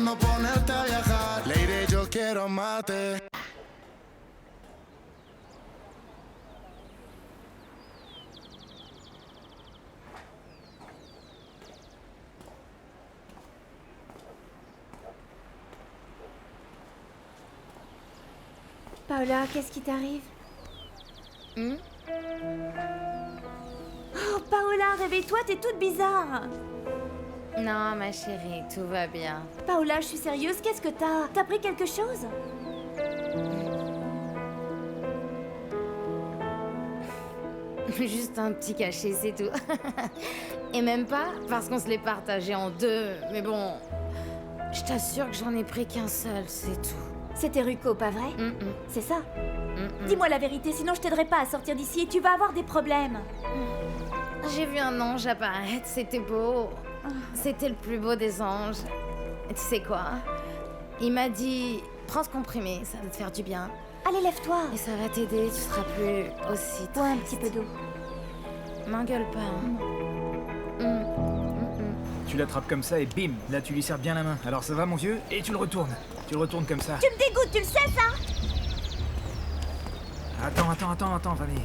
pensando ponerte a viajar. Lady, yo quiero mate. Paola, qu'est-ce qui t'arrive? Oh, Paola, réveille-toi, t'es toute bizarre. Non, ma chérie, tout va bien. Paola, je suis sérieuse, qu'est-ce que t'as? T'as pris quelque chose? Juste un petit cachet, c'est tout. Et même pas parce qu'on se l'est partagé en deux. Mais bon, je t'assure que j'en ai pris qu'un seul, c'est tout. C'était Ruko, pas vrai? C'est ça? Mm-mm. Dis-moi la vérité, sinon je t'aiderai pas à sortir d'ici et tu vas avoir des problèmes. J'ai vu un ange apparaître, c'était beau. C'était le plus beau des anges. Et tu sais quoi? Il m'a dit, prends ce comprimé, ça va te faire du bien. Allez, lève-toi. Et ça va t'aider, tu seras plus aussi Bois un triste. petit peu d'eau. M'engueule pas, hein. Tu l'attrapes comme ça et bim, là tu lui serres bien la main. Alors ça va mon vieux? Et tu le retournes. Tu le retournes comme ça. Tu me dégoûtes, tu le sais ça? Attends, Vanny.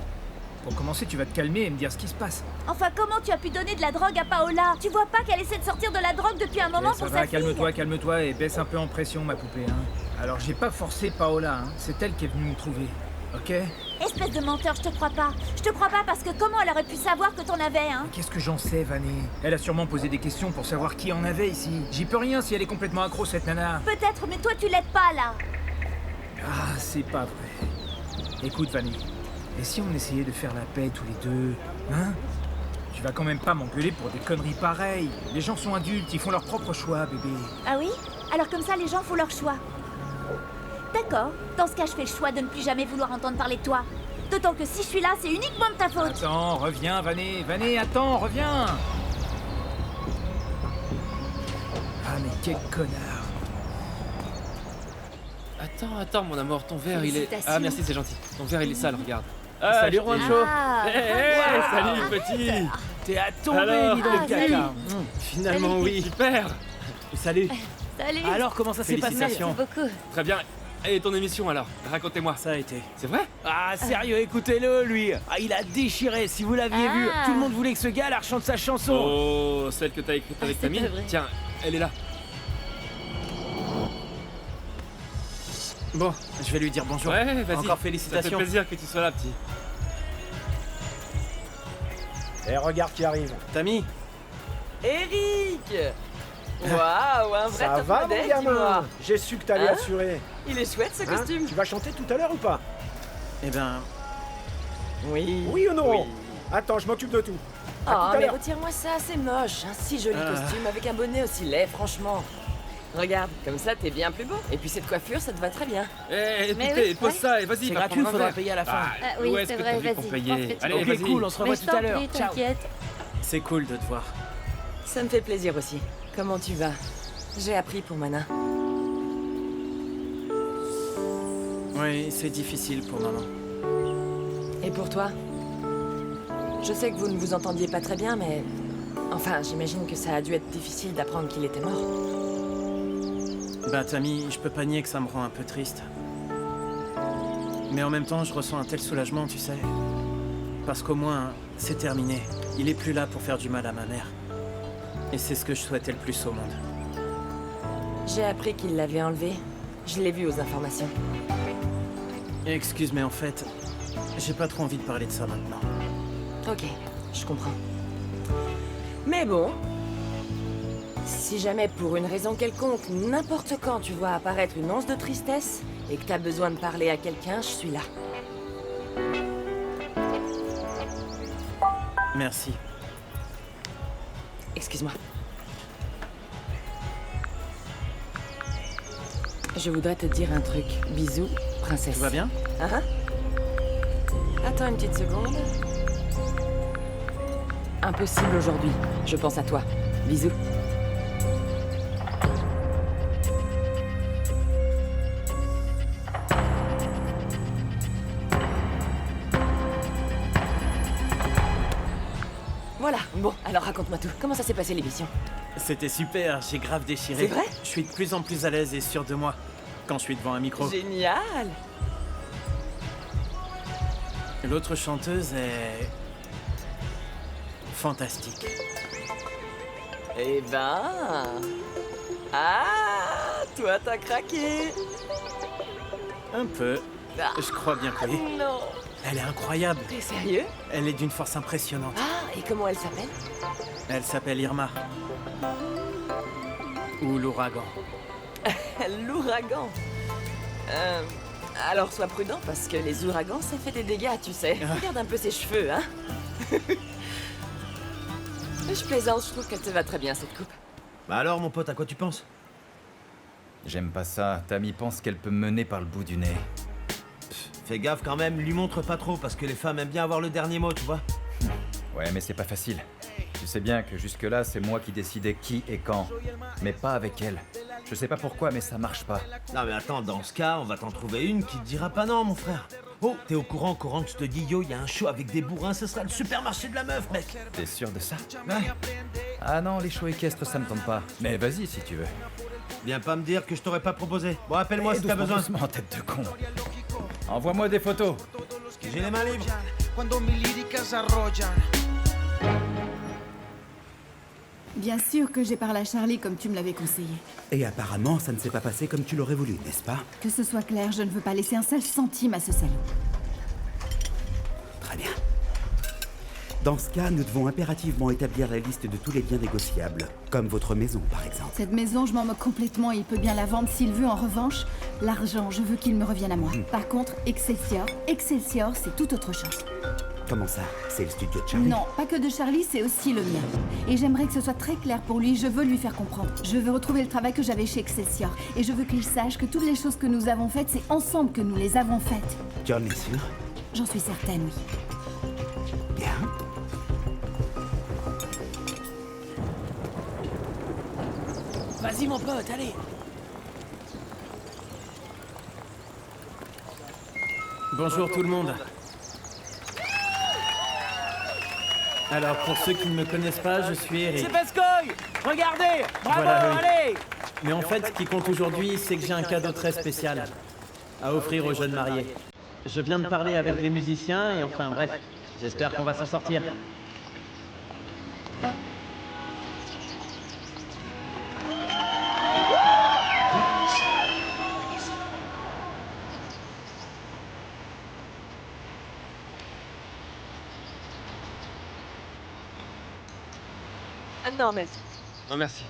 Pour commencer, tu vas te calmer et me dire ce qui se passe. Enfin, comment tu as pu donner de la drogue à Paola? Tu vois pas qu'elle essaie de sortir de la drogue depuis un moment Eh, ça pour va, sa fille? calme-toi et baisse un peu en pression ma poupée. Hein. Alors j'ai pas forcé Paola, hein. C'est elle qui est venue me trouver. Ok? Espèce de menteur, je te crois pas. Je te crois pas parce que comment elle aurait pu savoir que t'en avais, hein? Qu'est-ce que j'en sais, Vanny? Elle a sûrement posé des questions pour savoir qui en avait ici. J'y peux rien si elle est complètement accro, cette nana. Peut-être, mais toi tu l'aides pas là. Ah, c'est pas vrai. Écoute, Vanny, et si on essayait de faire la paix tous les deux, hein? Tu vas quand même pas m'engueuler pour des conneries pareilles. Les gens sont adultes, ils font leur propre choix, bébé. Ah oui? Alors comme ça les gens font leur choix. D'accord. Dans ce cas, je fais le choix de ne plus jamais vouloir entendre parler de toi. D'autant que si je suis là, c'est uniquement de ta faute. Attends, reviens, Vanny. Vanny, attends, reviens. Ah, mais quel connard. Attends, mon amour, ton verre, il est... Félicitations. Ah, merci, c'est gentil. Ton verre, il est sale, regarde. Salut, je t'ai- Juancho. Ah, Salut, petit. T'es à tomber, Alors, dis donc, ah, caca. salut. Finalement, oui. Super. Salut. salut. Alors, comment ça s'est passé? Félicitations. Beaucoup. Très bien. Et ton émission, alors? Racontez-moi. Ça a été. C'est vrai? Ah, sérieux, écoutez-le, lui. Ah, il a déchiré, si vous l'aviez Ah. vu. Tout le monde voulait que ce gars la rechante sa chanson. Oh, celle que t'as écrite avec c'est ta mine? pas vrai. Tiens, elle est là. Bon, je vais lui dire bonjour. Ouais, vas-y. Encore Ça fait félicitations. plaisir que tu sois là, petit. Et regarde qui arrive. Tammy, Eric! Waouh, un vrai Ça top va mon modèle, gamin? dis-moi. J'ai su que t'allais Hein? assurer. Il est chouette ce Hein? costume. Tu vas chanter tout à l'heure ou pas? eh ben, Oui. Oui ou non? Oui. Attends, je m'occupe de tout. À Ah, tout à mais l'heure. retire-moi ça, c'est moche. Un si joli Ah. costume avec un bonnet aussi laid, franchement. Regarde, comme ça t'es bien plus beau. Et puis cette coiffure, ça te va très bien. Eh, Mais écoutez, oui, pose ouais. ça et vas-y, c'est va gratuit, prendre un faudra verre. payer à la fin. Ah oui, où est-ce c'est que vrai, t'as vu qu'on vas-y. payait? Parfait, Allez, ok, vas-y. cool, on se Mais revoit je tout à t'en l'heure. prie, Ciao. t'inquiète. C'est cool de te voir. Ça me fait plaisir aussi. Comment tu vas? J'ai appris pour Mana. Oui, c'est difficile pour maman. Et pour toi? Je sais que vous ne vous entendiez pas très bien, mais... Enfin, j'imagine que ça a dû être difficile d'apprendre qu'il était mort. Bah, Tammy, je peux pas nier que ça me rend un peu triste. Mais en même temps, je ressens un tel soulagement, tu sais. Parce qu'au moins, c'est terminé. Il est plus là pour faire du mal à ma mère. Et c'est ce que je souhaitais le plus au monde. J'ai appris qu'il l'avait enlevé. Je l'ai vu aux informations. Excuse, mais en fait, j'ai pas trop envie de parler de ça maintenant. Ok, je comprends. Mais bon, si jamais pour une raison quelconque, n'importe quand tu vois apparaître une once de tristesse et que t'as besoin de parler à quelqu'un, je suis là. Merci. Excuse-moi. Je voudrais te dire un truc. Bisous, princesse. Tout va bien? Ah ah. Attends une petite seconde. Impossible aujourd'hui. Je pense à toi. Bisous. Voilà. Bon, alors raconte-moi tout. Comment ça s'est passé l'émission? C'était super, j'ai grave déchiré. C'est vrai? Je suis de plus en plus à l'aise et sûr de moi quand je suis devant un micro. Génial! L'autre chanteuse est... fantastique. Eh ben... Ah, toi t'as craqué. Un peu. Ah, Je crois bien que oui. non. Elle est incroyable. T'es sérieux? Elle est d'une force impressionnante. Ah, et comment elle s'appelle? Elle s'appelle Irma. Ou l'ouragan. L'ouragan. Alors sois prudent parce que les ouragans ça fait des dégâts, tu sais. Regarde un peu ses cheveux, hein. Je plaisante, je trouve qu'elle te va très bien cette coupe. Bah alors, mon pote, à quoi tu penses? J'aime pas ça. Tammy pense qu'elle peut me mener par le bout du nez. Fais gaffe quand même, lui montre pas trop, parce que les femmes aiment bien avoir le dernier mot, tu vois. Ouais, mais c'est pas facile. Tu sais bien que jusque-là, c'est moi qui décidais qui et quand. Mais pas avec elle. Je sais pas pourquoi, mais ça marche pas. Non mais attends, dans ce cas, on va t'en trouver une qui te dira pas non, mon frère. Oh, t'es au courant que je te dis, yo, il y a un show avec des bourrins, ce sera le supermarché de la meuf, mec. T'es sûr de ça? Ouais. Ah non, les shows équestres, ça me tente pas. Mais vas-y si tu veux. Viens pas me dire que je t'aurais pas proposé. Bon, appelle-moi Eh, si t'as doucement, besoin. doucement, tête de con. Envoie-moi des photos. J'ai les mains libres. Bien sûr que j'ai parlé à Charlie comme tu me l'avais conseillé. Et apparemment, ça ne s'est pas passé comme tu l'aurais voulu, n'est-ce pas? Que ce soit clair, je ne veux pas laisser un seul centime à ce salaud. Très bien. Dans ce cas, nous devons impérativement établir la liste de tous les biens négociables, comme votre maison, par exemple. Cette maison, je m'en moque complètement et il peut bien la vendre s'il veut. En revanche, l'argent, je veux qu'il me revienne à moi. Par contre, Excelsior, c'est tout autre chose. Comment ça? C'est le studio de Charlie? Non, pas que de Charlie, c'est aussi le mien. Et j'aimerais que ce soit très clair pour lui, je veux lui faire comprendre. Je veux retrouver le travail que j'avais chez Excelsior. Et je veux qu'il sache que toutes les choses que nous avons faites, c'est ensemble que nous les avons faites. Tu en es sûr? J'en suis certaine, oui. Bien. Vas-y mon pote, allez. Bonjour tout le monde. Alors, pour ceux qui ne me connaissent pas, je suis Eric. C'est Pescoy! Regardez! Bravo, Voilà, oui. allez! Mais en fait, ce qui compte aujourd'hui, c'est que j'ai un cadeau très spécial à offrir aux jeunes mariés. Je viens de parler avec les musiciens et enfin bref, j'espère qu'on va s'en sortir. Ah non, merci. Non, merci.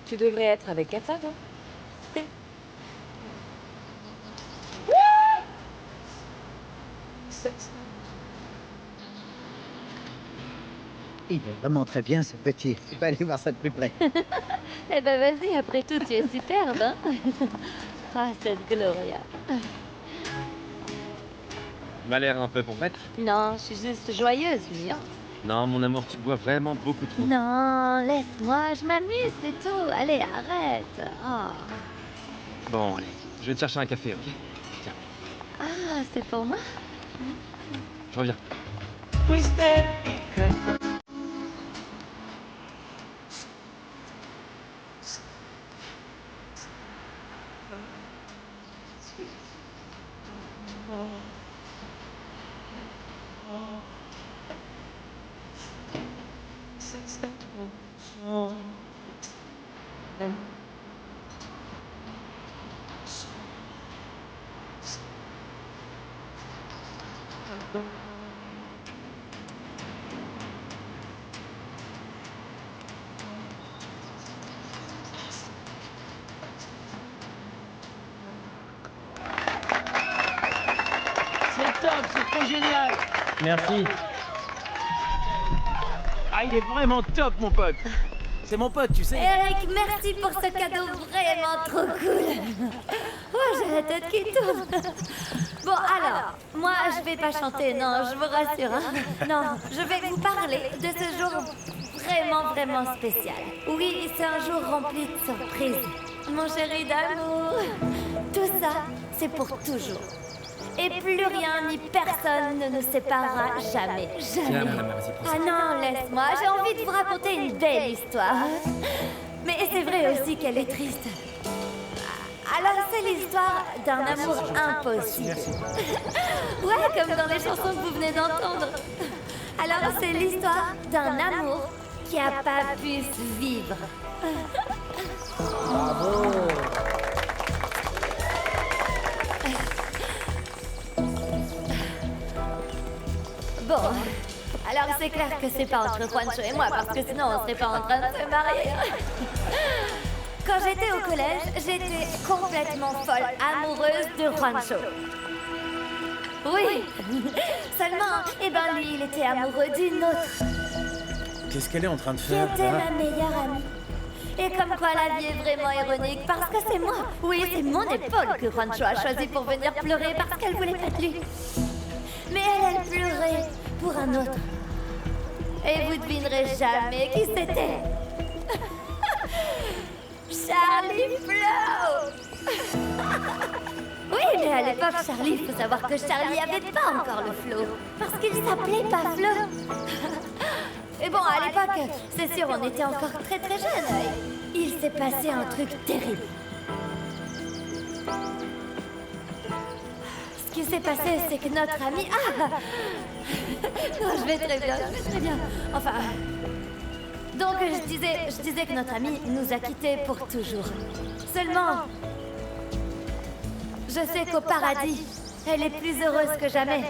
Tu devrais être avec Kata, non? Il est vraiment très bien ce petit. Tu peux aller voir ça de plus près. Eh ben vas-y, après tout, tu es superbe, hein. Ah, cette Gloria. M'a l'air un peu pompette. Non, je suis juste joyeuse, lui, hein. Non, mon amour, tu bois vraiment beaucoup trop. Non, laisse-moi, je m'amuse, c'est tout. Allez, arrête. Oh. Bon, allez, je vais te chercher un café, ok? Tiens, Ah, c'est pour moi? je reviens. trop génial. Merci. Ah, il est vraiment top, mon pote. C'est mon pote, tu sais. Eric, merci pour ce cadeau vraiment trop cool. Oh, j'ai la tête qui tourne. Bon, alors, moi, je vais pas chanter, non, je vous rassure. Hein. Non, je vais vous parler de ce jour vraiment spécial. Oui, c'est un jour rempli de surprises. Mon chéri d'amour, tout ça, c'est pour toujours. Et plus rien ni personne ne nous séparera jamais. Jamais. Ah non, laisse-moi, j'ai envie de vous raconter une belle histoire. Mais c'est vrai aussi qu'elle est triste. Alors, c'est l'histoire d'un amour impossible. Ouais, comme dans les chansons que vous venez d'entendre. Alors, c'est l'histoire d'un amour qui a pas pu se vivre. Bravo. Bon, alors c'est clair que c'est pas entre Juancho et moi, parce que sinon on serait pas en train de se marier. Quand j'étais au collège, j'étais complètement folle amoureuse de Juancho. Oui, seulement, eh ben lui, il était amoureux d'une autre, Qu'est-ce qu'elle est en train de qui faire était là ma meilleure amie. Et comme quoi la vie est vraiment ironique, parce que c'est moi, oui, c'est mon épaule que Juancho a choisi pour venir pleurer parce qu'elle voulait pas de lui. Mais elle pleurait pour un autre. Et vous devinerez jamais qui c'était. Charlie Flo. Oui, mais à l'époque, Charlie, il faut savoir que Charlie avait pas encore le flow. Parce qu'il s'appelait pas Flo. Et bon, à l'époque, c'est sûr, on était encore très jeunes. Il s'est passé un truc terrible. Ce qui s'est passé, c'est que notre ami... Ah non, je vais très bien. Enfin... Donc, je disais que notre ami nous a quittés pour toujours. Seulement... Je sais qu'au paradis, elle est plus heureuse que jamais.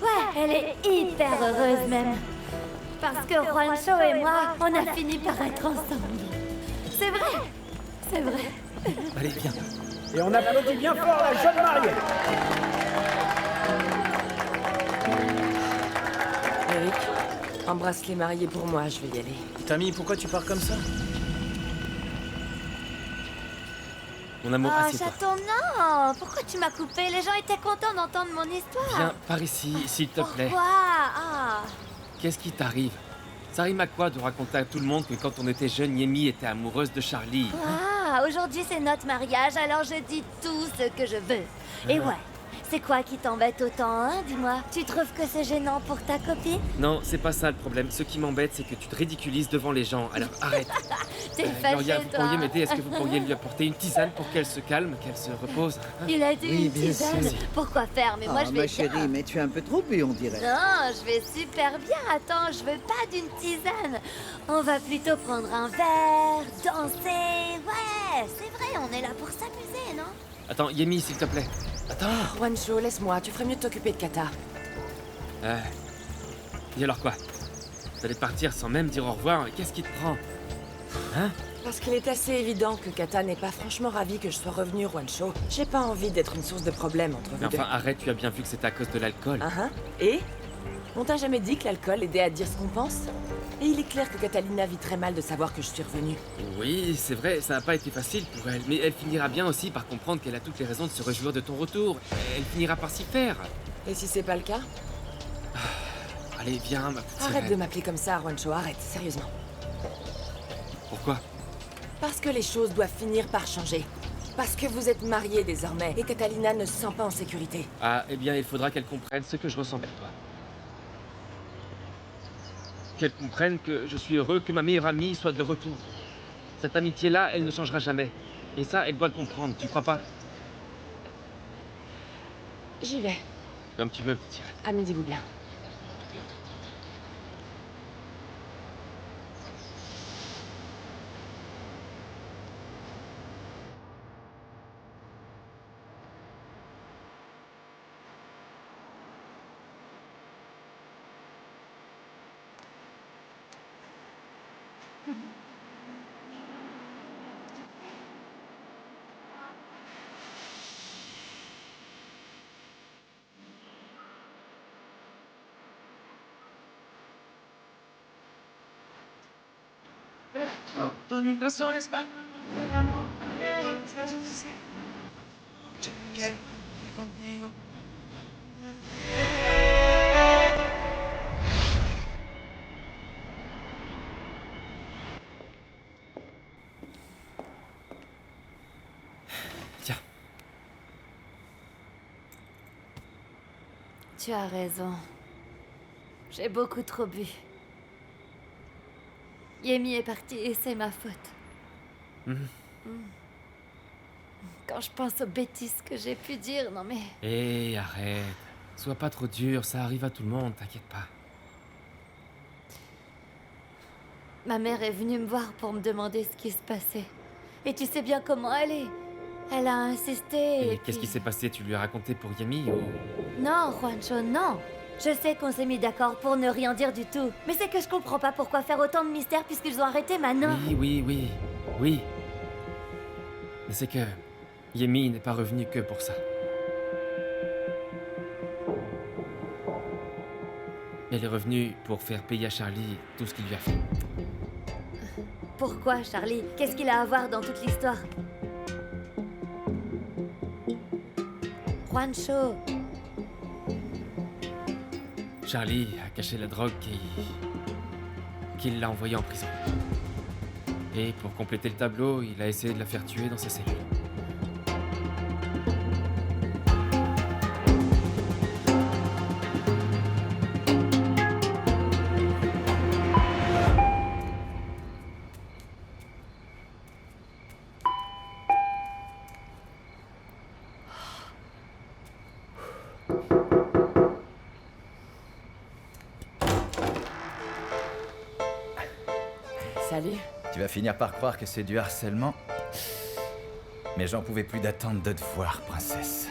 Ouais, elle est hyper heureuse même. Parce que Juancho et moi, on a fini par être ensemble. C'est vrai. C'est vrai. Allez, viens. Et on applaudit bien fort la jeune mariée. Eric, embrasse les mariés pour moi, je vais y aller. Tammy, pourquoi tu pars comme ça? Mon amour, Oh, assieds-toi. chaton, non. Pourquoi tu m'as coupé? Les gens étaient contents d'entendre mon histoire. Viens par ici, s'il te plaît. Pourquoi? Ah. Qu'est-ce qui t'arrive? Ça rime à quoi de raconter à tout le monde que quand on était jeune, Yemi était amoureuse de Charlie? Ah, aujourd'hui c'est notre mariage, alors je dis tout ce que je veux. Et ouais, c'est quoi qui t'embête autant, hein? Dis-moi, tu trouves que c'est gênant pour ta copine? Non, c'est pas ça le problème. Ce qui m'embête, c'est que tu te ridiculises devant les gens. Alors arrête. T'es Gloria, fâchée, vous toi. pourriez m'aider? Est-ce que vous pourriez lui apporter une tisane pour qu'elle se calme, qu'elle se repose? Il a dit Oui, une bien tisane. sûr. Pourquoi faire? Mais moi Ah, je ma vais chérie, bien. mais tu es un peu trop bu, on dirait. Non, je vais super bien. Attends, je veux pas d'une tisane. On va plutôt prendre un verre, danser. Ouais, c'est vrai, on est là pour s'amuser, non? Attends, Yemi, s'il te plaît. Attends. Juancho, laisse-moi, tu ferais mieux de t'occuper de Kata. Et alors quoi? Vous allez partir sans même dire au revoir? Qu'est-ce qui te prend? Hein? Parce qu'il est assez évident que Kata n'est pas franchement ravie que je sois revenu, Juancho. J'ai pas envie d'être une source de problème entre vous Mais deux. enfin, arrête, tu as bien vu que c'était à cause de l'alcool. Et on t'a jamais dit que l'alcool aidait à dire ce qu'on pense? Et il est clair que Catalina vit très mal de savoir que je suis revenu. Oui, c'est vrai, ça n'a pas été facile pour elle. Mais elle finira bien aussi par comprendre qu'elle a toutes les raisons de se réjouir de ton retour. Elle finira par s'y faire. Et si c'est pas le cas? Allez, viens, ma petite Arrête sirène. de m'appeler comme ça, Juancho, arrête, sérieusement. Pourquoi? Parce que les choses doivent finir par changer. Parce que vous êtes mariés désormais, et Catalina ne se sent pas en sécurité. Ah, eh bien, il faudra qu'elle comprenne ce que je ressens pour toi. Qu'elle comprenne que je suis heureux que ma meilleure amie soit de retour. Cette amitié-là, elle ne changera jamais. Et ça, elle doit le comprendre, tu crois pas? J'y vais. Comme tu veux, petite sirène. Amusez-vous bien. Tiens. Tu as raison. J'ai beaucoup trop bu. Yemi est parti et c'est ma faute. Quand je pense aux bêtises que j'ai pu dire, non mais... Hé, arrête. Sois pas trop dur, ça arrive à tout le monde, t'inquiète pas. Ma mère est venue me voir pour me demander ce qui se passait. Et tu sais bien comment elle est. Elle a insisté Et qu'est-ce qui s'est passé? Tu lui as raconté pour Yemi ou... Non, Juancho, non. Je sais qu'on s'est mis d'accord pour ne rien dire du tout. Mais c'est que je comprends pas pourquoi faire autant de mystère puisqu'ils ont arrêté maintenant. Oui. Mais c'est que... Yemi n'est pas revenu que pour ça. Elle est revenue pour faire payer à Charlie tout ce qu'il lui a fait. Pourquoi, Charlie? Qu'est-ce qu'il a à voir dans toute l'histoire? Juancho. Charlie a caché la drogue qu'il l'a envoyée en prison. Et pour compléter le tableau, il a essayé de la faire tuer dans sa cellule. Salut. Tu vas finir par croire que c'est du harcèlement. Mais j'en pouvais plus d'attendre de te voir, princesse.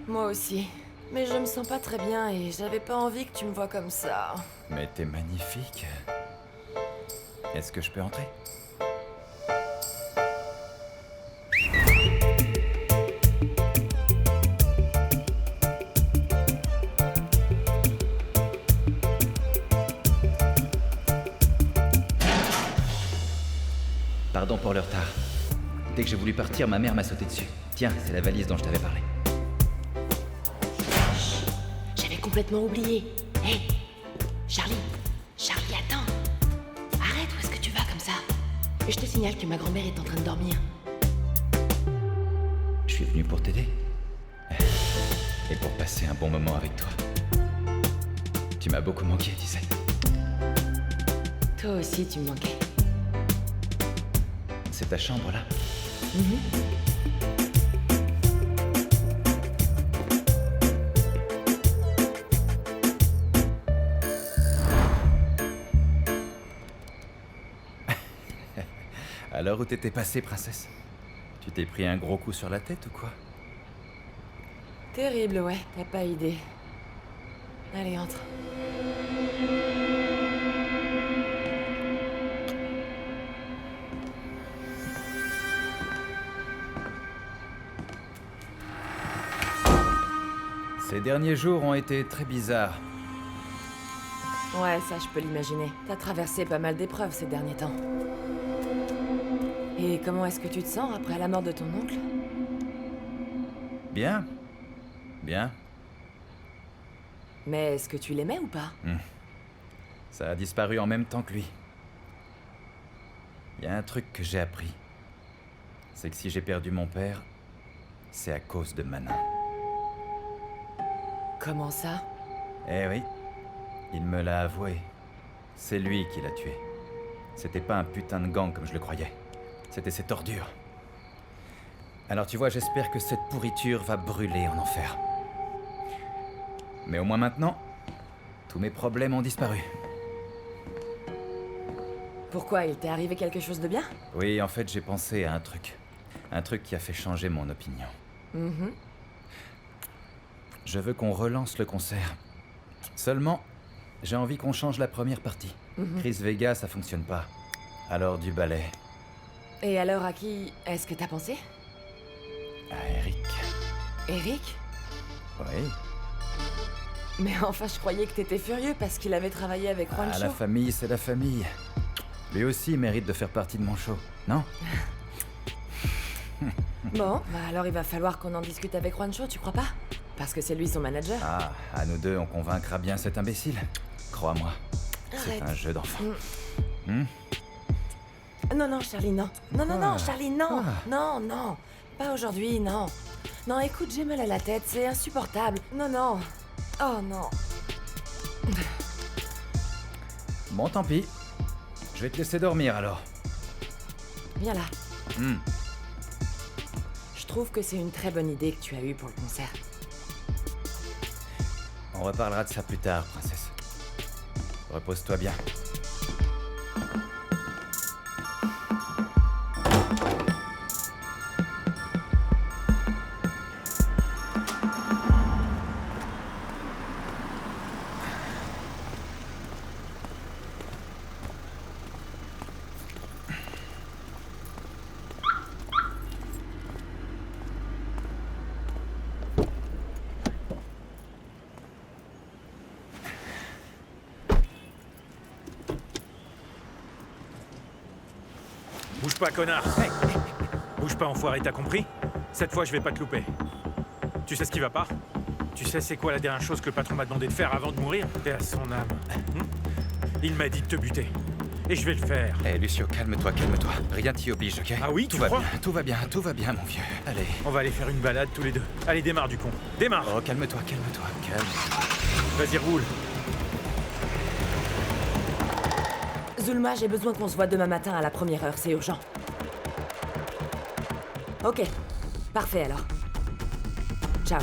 Moi aussi. Mais je me sens pas très bien et j'avais pas envie que tu me vois comme ça. Mais t'es magnifique. Est-ce que je peux entrer? Pardon pour le retard. Dès que j'ai voulu partir, ma mère m'a sauté dessus. Tiens, c'est la valise dont je t'avais parlé. J'avais complètement oublié. Hé Charlie, attends. Arrête, où est-ce que tu vas comme ça? Et je te signale que ma grand-mère est en train de dormir. Je suis venu pour t'aider. Et pour passer un bon moment avec toi. Tu m'as beaucoup manqué, tu sais. Toi aussi, tu me manquais. C'est ta chambre, là? Alors, où t'étais passée, princesse? Tu t'es pris un gros coup sur la tête ou quoi? Terrible, ouais, t'as pas idée. Allez, entre. Ces derniers jours ont été très bizarres. Ouais, ça, je peux l'imaginer. T'as traversé pas mal d'épreuves ces derniers temps. Et comment est-ce que tu te sens après la mort de ton oncle? Bien. Bien. Mais est-ce que tu l'aimais ou pas? Ça a disparu en même temps que lui. Il y a un truc que j'ai appris. C'est que si j'ai perdu mon père, c'est à cause de Manin. Comment ça? Eh oui, il me l'a avoué. C'est lui qui l'a tué. C'était pas un putain de gang comme je le croyais. C'était cette ordure. Alors tu vois, j'espère que cette pourriture va brûler en enfer. Mais au moins maintenant, tous mes problèmes ont disparu. Pourquoi? Il t'est arrivé quelque chose de bien? Oui, en fait, j'ai pensé à un truc. Un truc qui a fait changer mon opinion. Je veux qu'on relance le concert. Seulement, j'ai envie qu'on change la première partie. Chris Vega, ça fonctionne pas. Alors du ballet. Et alors à qui est-ce que t'as pensé? À Eric. Eric? Oui. Mais enfin, je croyais que t'étais furieux parce qu'il avait travaillé avec Juancho. Ah, la famille, c'est la famille. Lui aussi il mérite de faire partie de mon show, non? Bon, bah alors il va falloir qu'on en discute avec Juancho, tu crois pas? Parce que c'est lui son manager. Ah, à nous deux, on convaincra bien cet imbécile. Crois-moi, c'est un jeu d'enfant. Non, non, Charlie, non. Non, Charlie, non. Non, pas aujourd'hui, non. Non, écoute, j'ai mal à la tête, c'est insupportable. Non. Oh non. Bon, tant pis. Je vais te laisser dormir alors. Viens là. Je trouve que c'est une très bonne idée que tu as eue pour le concert. On reparlera de ça plus tard, princesse. Repose-toi bien. Bouge pas, connard. Hey. Bouge pas, enfoiré, t'as compris? Cette fois, je vais pas te louper. Tu sais ce qui va pas? Tu sais c'est quoi la dernière chose que le patron m'a demandé de faire avant de mourir? T'es à son âme. Il m'a dit de te buter. Et je vais le faire. Hé, Lucio, calme-toi. Rien t'y oblige, ok? Ah oui, tu crois? Tout va bien, mon vieux. Allez. On va aller faire une balade tous les deux. Allez, démarre du con. Démarre. Oh, calme-toi. Vas-y, roule. Zulma, j'ai besoin qu'on se voit demain matin à la 1re heure, c'est urgent. Ok. Parfait alors. Ciao.